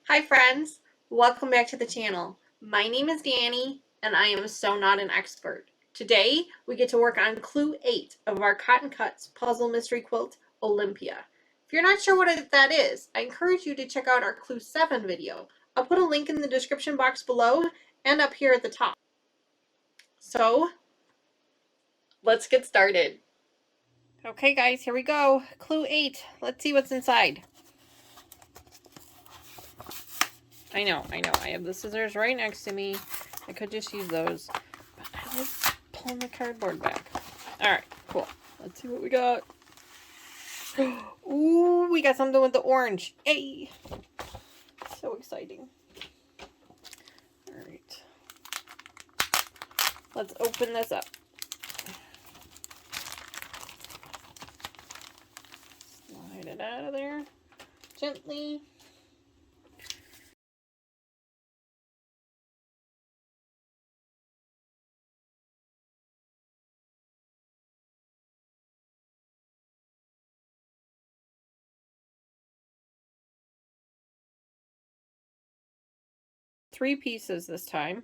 Hi friends, welcome back to the channel. My name is Danny and I am so not an expert. Today we get to work on clue 8 of our Cotton Cuts puzzle mystery quilt, Olympia. If you're not sure what that is, I encourage you to check out our clue 7 video. I'll put a link in the description box below and up here at the top. So let's get started. Okay guys, here we go. Clue 8. Let's see what's inside. I know. I have the scissors right next to me. I could just use those. But I was pulling the cardboard back. Alright, cool. Let's see what we got. Ooh, we got something with the orange. Yay! So exciting. Alright. Let's open this up. Slide it out of there. Gently. Three pieces this time.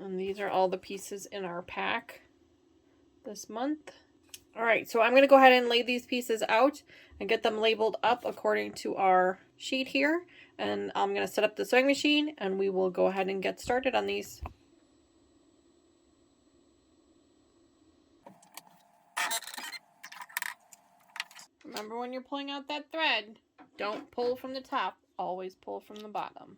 And these are all the pieces in our pack this month. Alright, so I'm going to go ahead and lay these pieces out and get them labeled up according to our sheet here. And I'm going to set up the sewing machine and we will go ahead and get started on these. Remember when you're pulling out that thread, don't pull from the top, always pull from the bottom.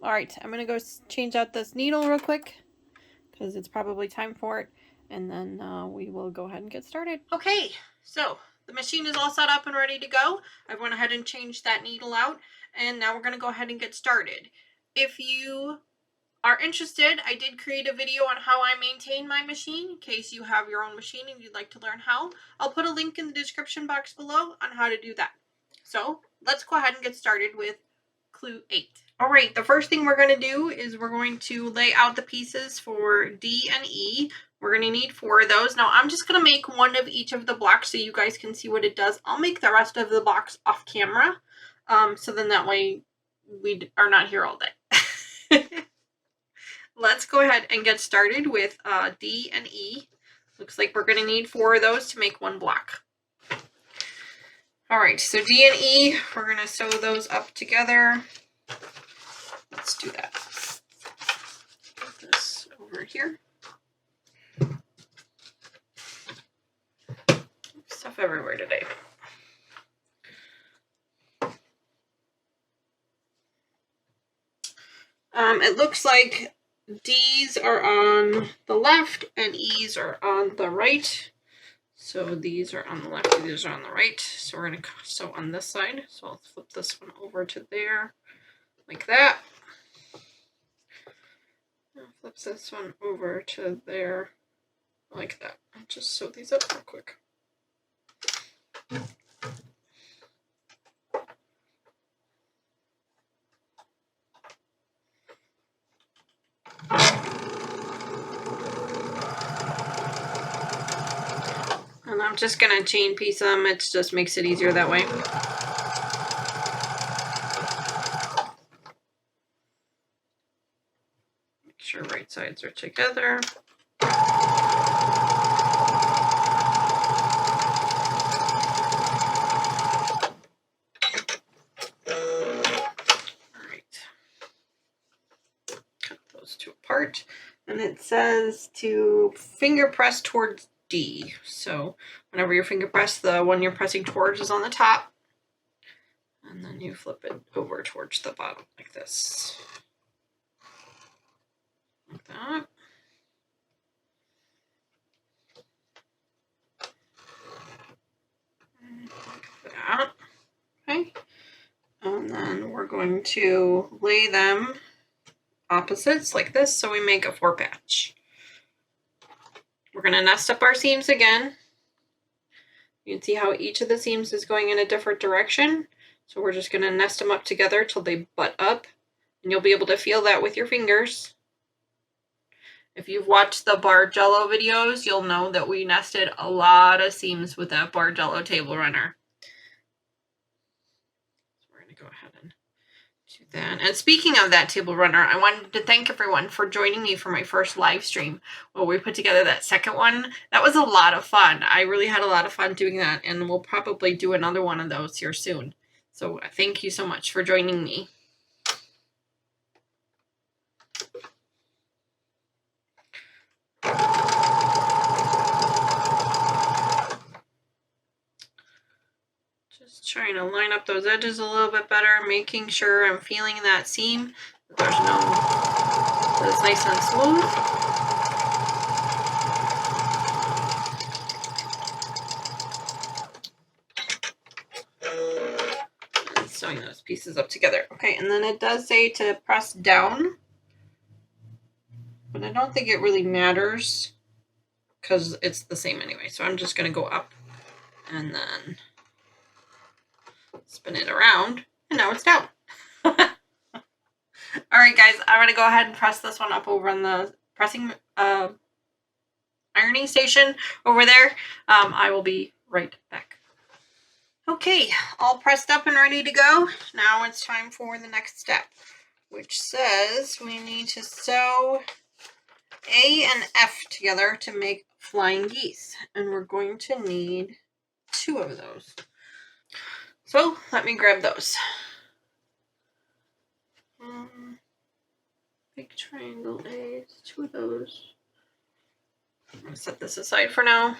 Alright, I'm going to go change out this needle real quick because it's probably time for it. And then we will go ahead and get started. Okay, so the machine is all set up and ready to go. I went ahead and changed that needle out. And now we're going to go ahead and get started. If you are interested, I did create a video on how I maintain my machine in case you have your own machine and you'd like to learn how. I'll put a link in the description box below on how to do that. So let's go ahead and get started with clue 8. Alright, the first thing we're going to do is we're going to lay out the pieces for D and E. We're going to need 4 of those. Now I'm just going to make one of each of the blocks so you guys can see what it does. I'll make the rest of the blocks off camera. So then that way we are not here all day. Let's go ahead and get started with D and E. Looks like we're going to need 4 of those to make one block. Alright, so D and E, we're going to sew those up together. Let's do that. Put this over here. Stuff everywhere today. It looks like D's are on the left and E's are on the right. So these are on the left, these are on the right. So we're going to sew on this side. So I'll flip this one over to there, like that. I'll flip this one over to there, like that. I'll just sew these up real quick. And I'm just going to chain piece them. It just makes it easier that way. Make sure right sides are together. Apart, and it says to finger press towards D. So whenever you finger press, the one you're pressing towards is on the top, and then you flip it over towards the bottom like this, like that. Like that. Okay, and then we're going to lay them opposites like this so we make a 4 patch. We're going to nest up our seams again. You can see how each of the seams is going in a different direction. So we're just going to nest them up together till they butt up. And you'll be able to feel that with your fingers. If you've watched the bar jello videos, you'll know that we nested a lot of seams with that bar jello table runner. So we're going to go ahead and do that. And speaking of that table runner, I wanted to thank everyone for joining me for my first live stream where we put together that second one. That was a lot of fun. I really had a lot of fun doing that, and we'll probably do another one of those here soon. So thank you so much for joining me. Just trying to line up those edges a little bit better, making sure I'm feeling that seam, that it's nice and smooth. And sewing those pieces up together. Okay, and then it does say to press down, but I don't think it really matters because it's the same anyway. So I'm just going to go up and then spin it around, and now it's down. All right, guys, I'm going to go ahead and press this one up over on the pressing ironing station over there. I will be right back. Okay, all pressed up and ready to go. Now it's time for the next step, which says we need to sew A and F together to make flying geese. And we're going to need 2 of those. So let me grab those. Big triangle A's, 2 of those. I'm going to set this aside for now.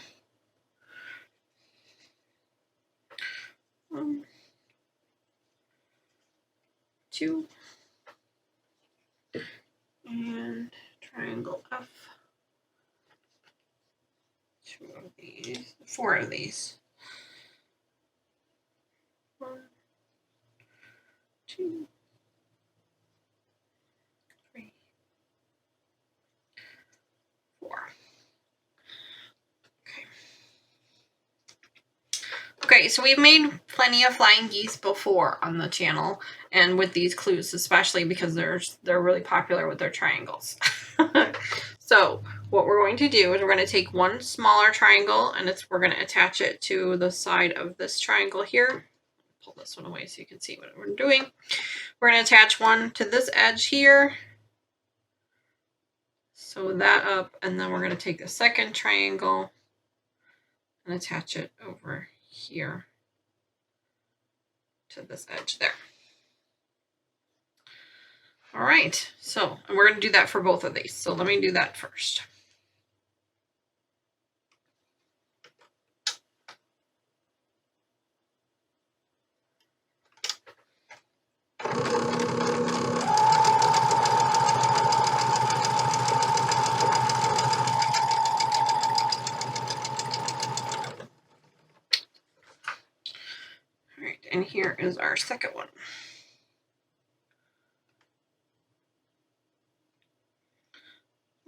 1, 2, and triangle F. 2 of these, 4 of these. 1, 2, 3, 4. Okay, so we've made plenty of flying geese before on the channel, and with these clues, especially because they're really popular with their triangles. So what we're going to do is we're going to take one smaller triangle, and we're going to attach it to the side of this triangle here. Pull this one away so you can see what we're doing. We're going to attach one to this edge here. Sew that up, and then we're going to take the second triangle and attach it over here to this edge there. All right, so and we're going to do that for both of these. So let me do that first. All right, and here is our second one.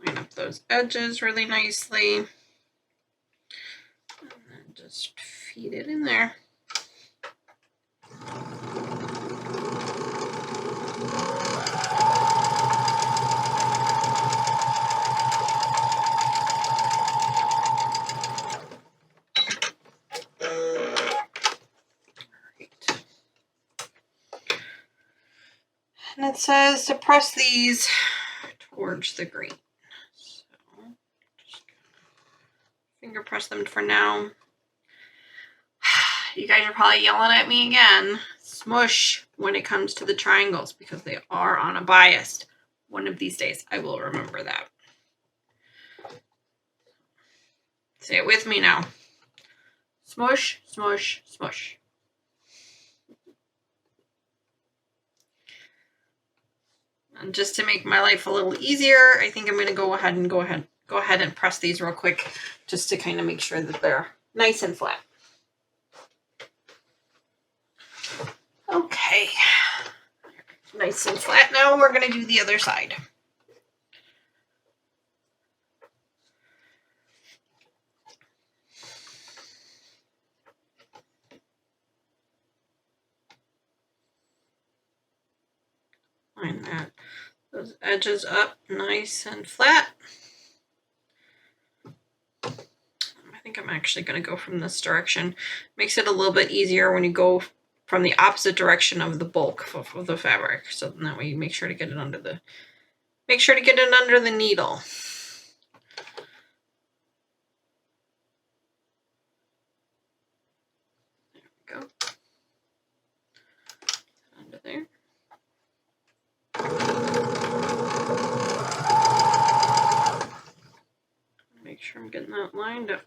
Line up those edges really nicely. And then just feed it in there. And it says to press these towards the green. So just finger press them for now. You guys are probably yelling at me again. Smoosh when it comes to the triangles because they are on a bias. One of these days I will remember that. Say it with me now. Smoosh, smoosh, smoosh. And just to make my life a little easier, I think I'm going to go ahead and press these real quick just to kind of make sure that they're nice and flat. Okay. Nice and flat. Now we're going to do the other side. line those edges up nice and flat. I think I'm actually going to go from this direction. Makes it a little bit easier when you go from the opposite direction of the bulk of the fabric. So that way you make sure to get it under the needle. There we go. Under there. Make sure I'm getting that lined up.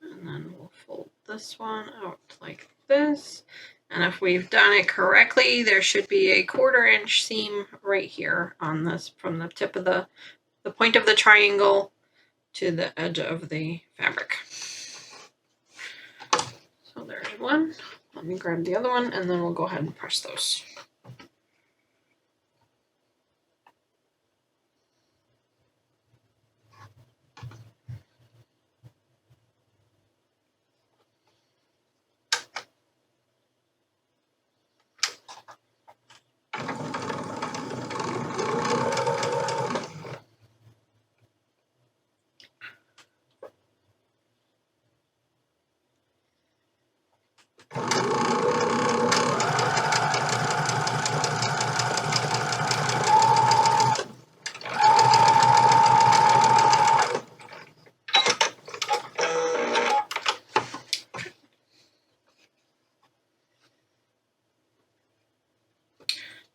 And then we'll fold this one out like this. And if we've done it correctly, there should be a 1/4 inch seam right here on this, from the tip of the point of the triangle to the edge of the fabric. So there's one. Let me grab the other one and then we'll go ahead and press those.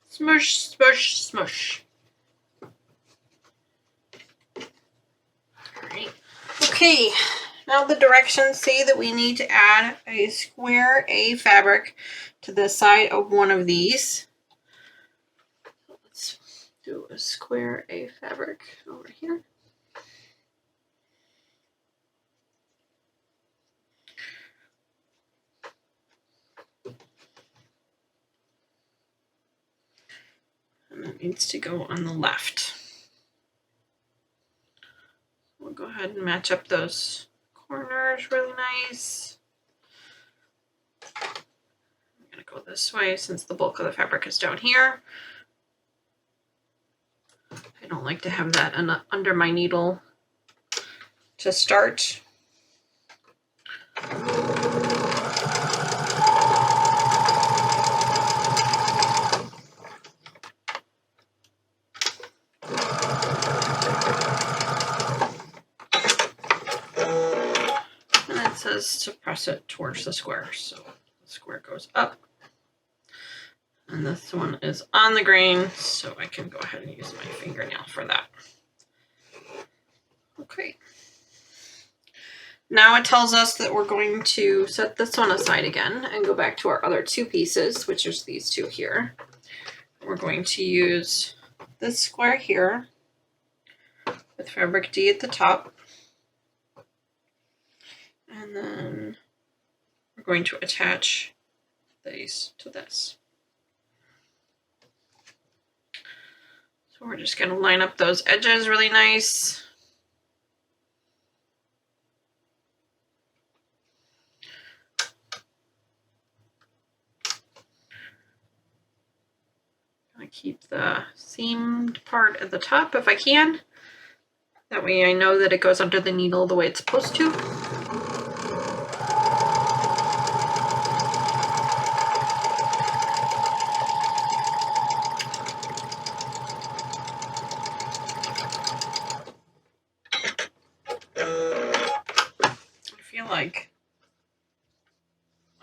Smoosh, smoosh, smoosh. Alright. Okay, now the directions say that we need to add a square A fabric to the side of one of these. Let's do a square A fabric over here. And that needs to go on the left. We'll go ahead and match up those corners really nice. I'm going to go this way since the bulk of the fabric is down here. I don't like to have that under my needle to start. Says to press it towards the square, so the square goes up and this one is on the grain, so I can go ahead and use my fingernail for that. Okay, now it tells us that we're going to set this one aside again and go back to our other two pieces, which is these two here. We're going to use this square here with fabric D at the top. And then we're going to attach these to this. So we're just going to line up those edges really nice. I keep the seamed part at the top if I can. That way I know that it goes under the needle the way it's supposed to.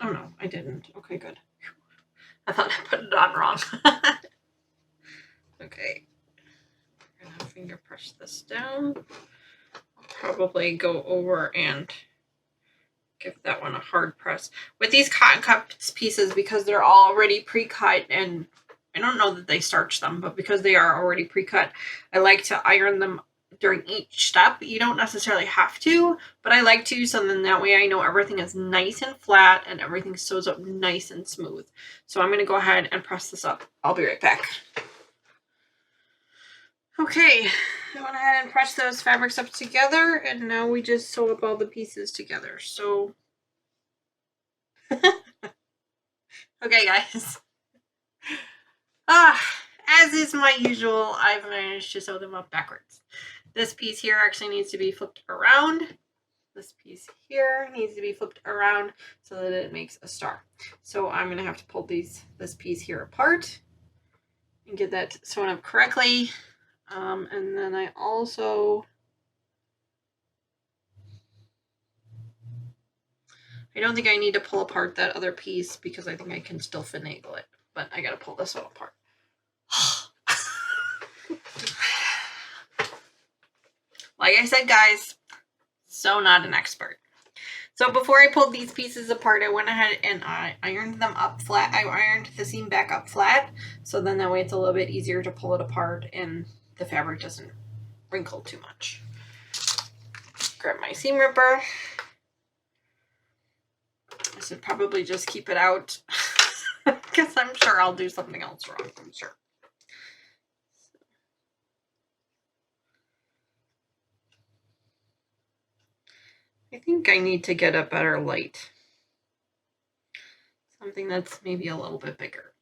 Oh no, I didn't. Okay, good. I thought I put it on wrong. Okay. I'm gonna finger press this down. I'll probably go over and give that one a hard press. With these cotton cups pieces, because they're already pre-cut, and I don't know that they starch them, but because they are already pre-cut, I like to iron them during each step. You don't necessarily have to, but I like to, so then that way I know everything is nice and flat and everything sews up nice and smooth. So I'm going to go ahead and press this up. I'll be right back. Okay, I went ahead and pressed those fabrics up together, and now we just sew up all the pieces together. So, okay, guys. As is my usual, I've managed to sew them up backwards. This piece here actually needs to be flipped around. This piece here needs to be flipped around so that it makes a star. So I'm going to have to pull this piece here apart and get that sewn up correctly. And then I also... I don't think I need to pull apart that other piece because I think I can still finagle it. But I got to pull this one apart. Like I said, guys, so not an expert. So before I pulled these pieces apart, I went ahead and I ironed them up flat. I ironed the seam back up flat, so then that way it's a little bit easier to pull it apart and the fabric doesn't wrinkle too much. Grab my seam ripper. I should probably just keep it out because I'm sure I'll do something else wrong, I'm sure. I think I need to get a better light. Something that's maybe a little bit bigger.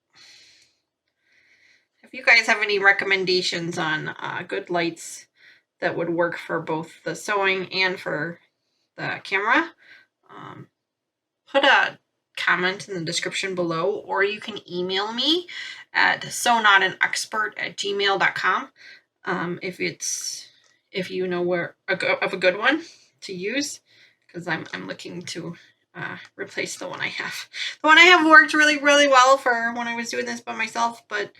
If you guys have any recommendations on good lights that would work for both the sewing and for the camera, put a comment in the description below, or you can email me at sewnotanexpert@gmail.com if you know where of a good one to use, because I'm looking to replace the one I have. The one I have worked really, really well for when I was doing this by myself, but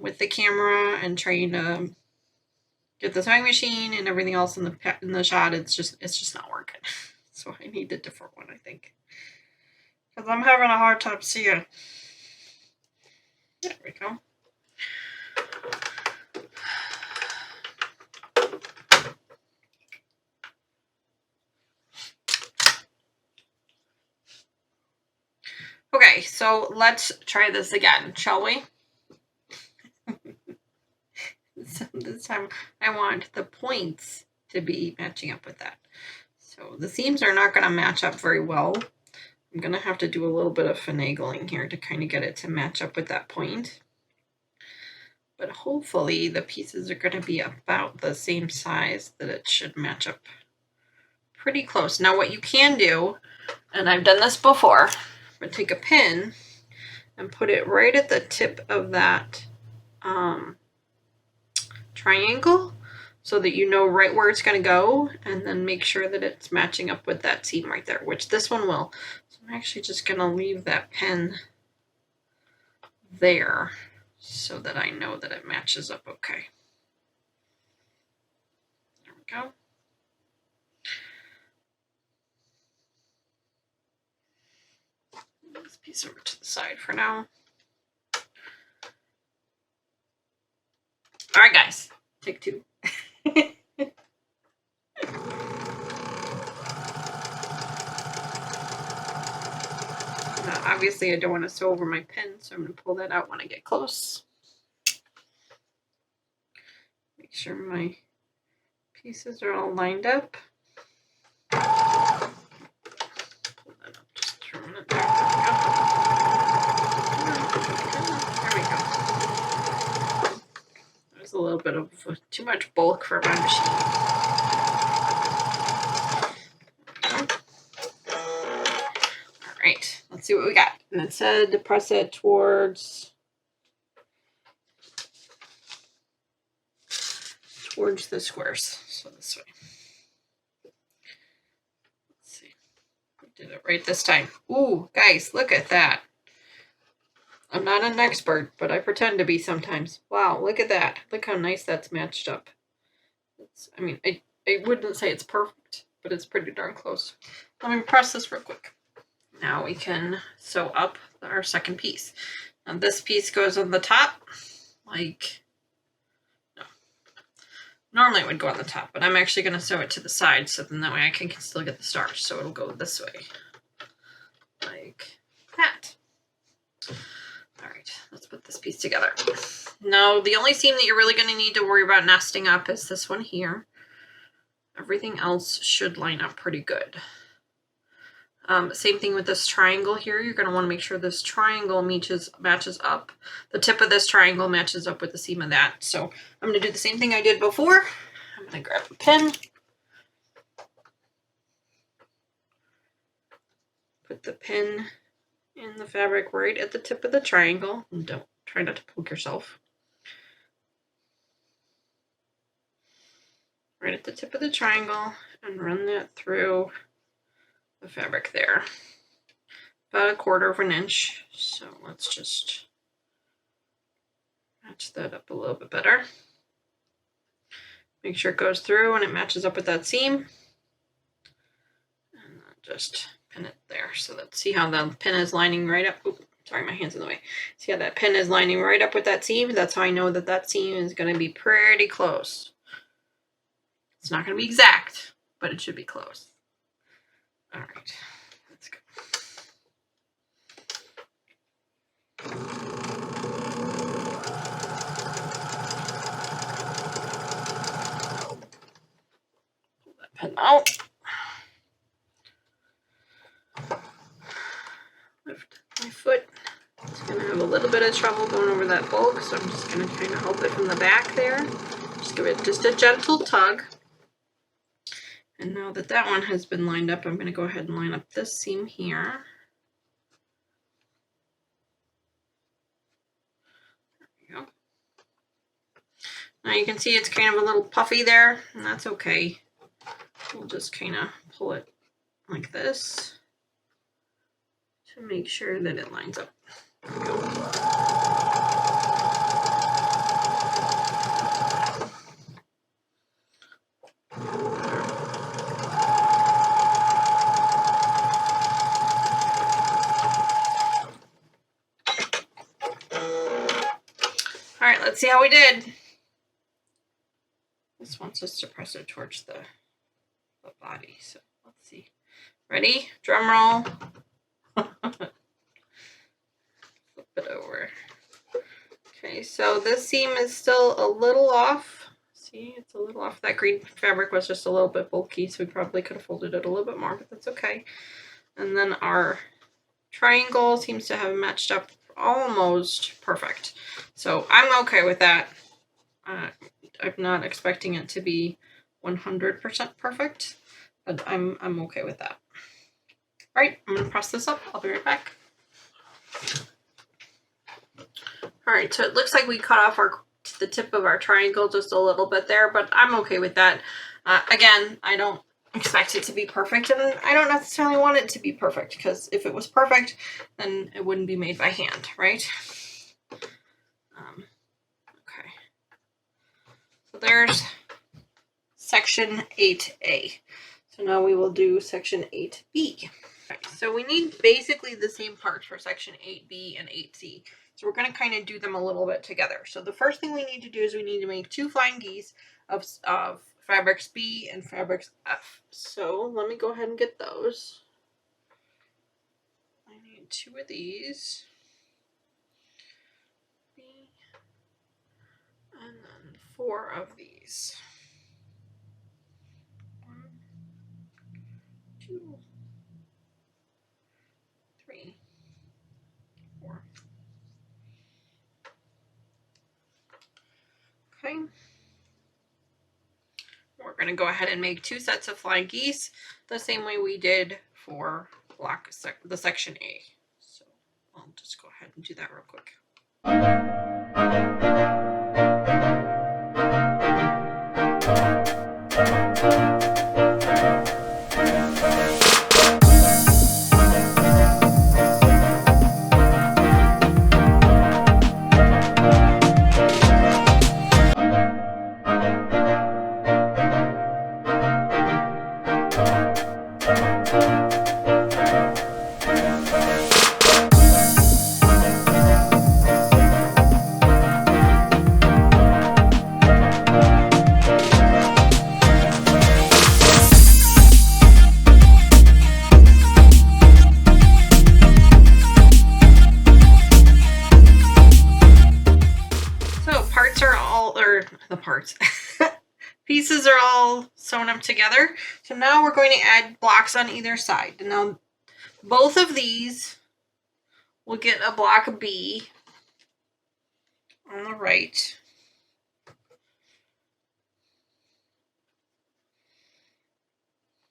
with the camera and trying to get the sewing machine and everything else in the shot, it's just not working. So I need a different one, I think, because I'm having a hard time seeing. There we go. Okay, so let's try this again, shall we? So this time I want the points to be matching up with that. So the seams are not going to match up very well. I'm going to have to do a little bit of finagling here to kind of get it to match up with that point. But hopefully the pieces are going to be about the same size that it should match up pretty close. Now what you can do, and I've done this before, but take a pin and put it right at the tip of that triangle so that you know right where it's going to go, and then make sure that it's matching up with that seam right there, which this one will. So I'm actually just going to leave that pin there so that I know that it matches up okay. There we go. Move this piece over to the side for now. All right, guys, take two. Obviously, I don't want to sew over my pin, so I'm going to pull that out when I get close. Make sure my pieces are all lined up. Pull that up just for a minute. There we go. There's a little bit of too much bulk for my machine. Alright, let's see what we got. And it said to press it towards the squares. So this way. Let's see. We did it right this time. Ooh, guys, look at that. I'm not an expert, but I pretend to be sometimes. Wow, look at that. Look how nice that's matched up. I mean, I wouldn't say it's perfect, but it's pretty darn close. Let me press this real quick. Now we can sew up our second piece. Now this piece goes on the top, like, no. Normally it would go on the top, but I'm actually going to sew it to the side, so then that way I can still get the stars. So it'll go this way, like that. All right, let's put this piece together. Now, the only seam that you're really going to need to worry about nesting up is this one here. Everything else should line up pretty good. Same thing with this triangle here. You're going to want to make sure this triangle matches up. The tip of this triangle matches up with the seam of that. So I'm going to do the same thing I did before. I'm going to grab a pin. Put the pin in the fabric right at the tip of the triangle. And try not to poke yourself. Right at the tip of the triangle and run that through the fabric there. About 1/4 of an inch. So let's just match that up a little bit better. Make sure it goes through and it matches up with that seam. And just pin it there. So let's see how the pin is lining right up. Oops, sorry, my hand's in the way. See how that pin is lining right up with that seam? That's how I know that that seam is going to be pretty close. It's not going to be exact, but it should be close. All right, let's go. Pull that pin out. Lift my foot. It's going to have a little bit of trouble going over that bulk, so I'm just going to kind of help it from the back there. Just give it just a gentle tug. And now that that one has been lined up, I'm going to go ahead and line up this seam here. There we go. Now you can see it's kind of a little puffy there, and that's okay. We'll just kind of pull it like this to make sure that it lines up. There we go. Alright, let's see how we did. This wants us to press it towards the body, so let's see. Ready? Drum roll. Flip it over. Okay, so this seam is still a little off. See, it's a little off. That green fabric was just a little bit bulky, so we probably could have folded it a little bit more, but that's okay. And then our triangle seems to have matched up almost perfect. So I'm okay with that. I'm not expecting it to be 100% perfect, but I'm okay with that. All right, I'm gonna press this up. I'll be right back. All right, so it looks like we cut off the tip of our triangle just a little bit there, but I'm okay with that. Again, I don't expect it to be perfect, and I don't necessarily want it to be perfect, because if it was perfect, then it wouldn't be made by hand, right? Okay. So there's section 8A. So now we will do section 8B. Okay, so we need basically the same parts for section 8B and 8C. So we're going to kind of do them a little bit together. So the first thing we need to do is we need to make 2 flying geese of fabrics B and fabrics F. So let me go ahead and get those. I need 2 of these. B. And then 4 of these. 1, 2, 3, 4. Okay. We're going to go ahead and make 2 sets of flying geese the same way we did for the section A. So I'll just go ahead and do that real quick. all, or the parts, pieces are all sewn up together. So now we're going to add blocks on either side. And now both of these will get a block B on the right.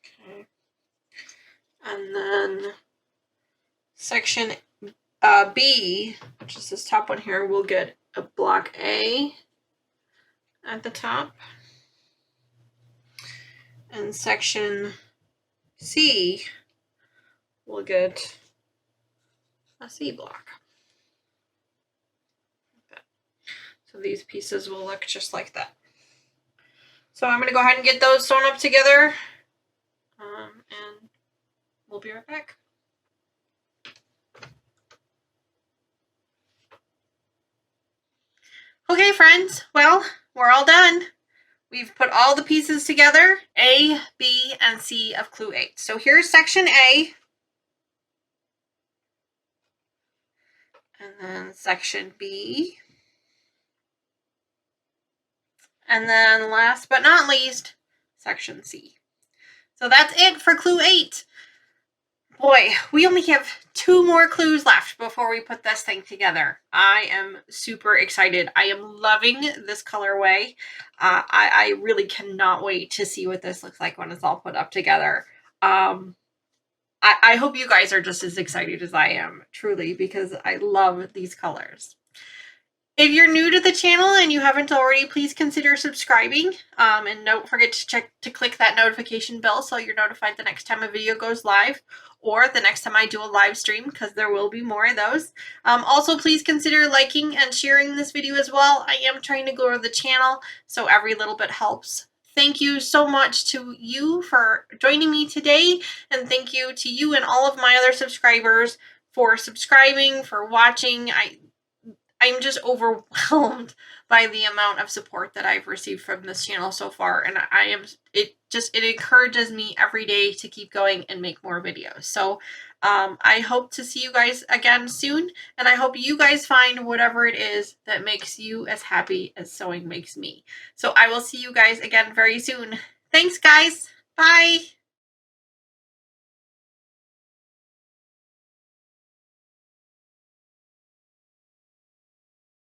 Okay. And then section B, which is this top one here, will get a block A at the top. And section C will get a C block. So these pieces will look just like that. So I'm going to go ahead and get those sewn up together, and we'll be right back. Okay, friends, well, we're all done. We've put all the pieces together, A, B, and C of Clue 8. So here's section A. And then section B. And then last but not least, section C. So that's it for Clue 8. Boy, we only have 2 more clues left before we put this thing together. I am super excited. I am loving this colorway. I really cannot wait to see what this looks like when it's all put up together. I hope you guys are just as excited as I am, truly, because I love these colors. If you're new to the channel and you haven't already, please consider subscribing. And don't forget to click that notification bell so you're notified the next time a video goes live, or the next time I do a live stream, because there will be more of those. Also, please consider liking and sharing this video as well. I am trying to grow the channel, so every little bit helps. Thank you so much to you for joining me today, and thank you to you and all of my other subscribers for subscribing, for watching. I'm just overwhelmed by the amount of support that I've received from this channel so far, and it encourages me every day to keep going and make more videos. So I hope to see you guys again soon, and I hope you guys find whatever it is that makes you as happy as sewing makes me. So I will see you guys again very soon. Thanks, guys. Bye.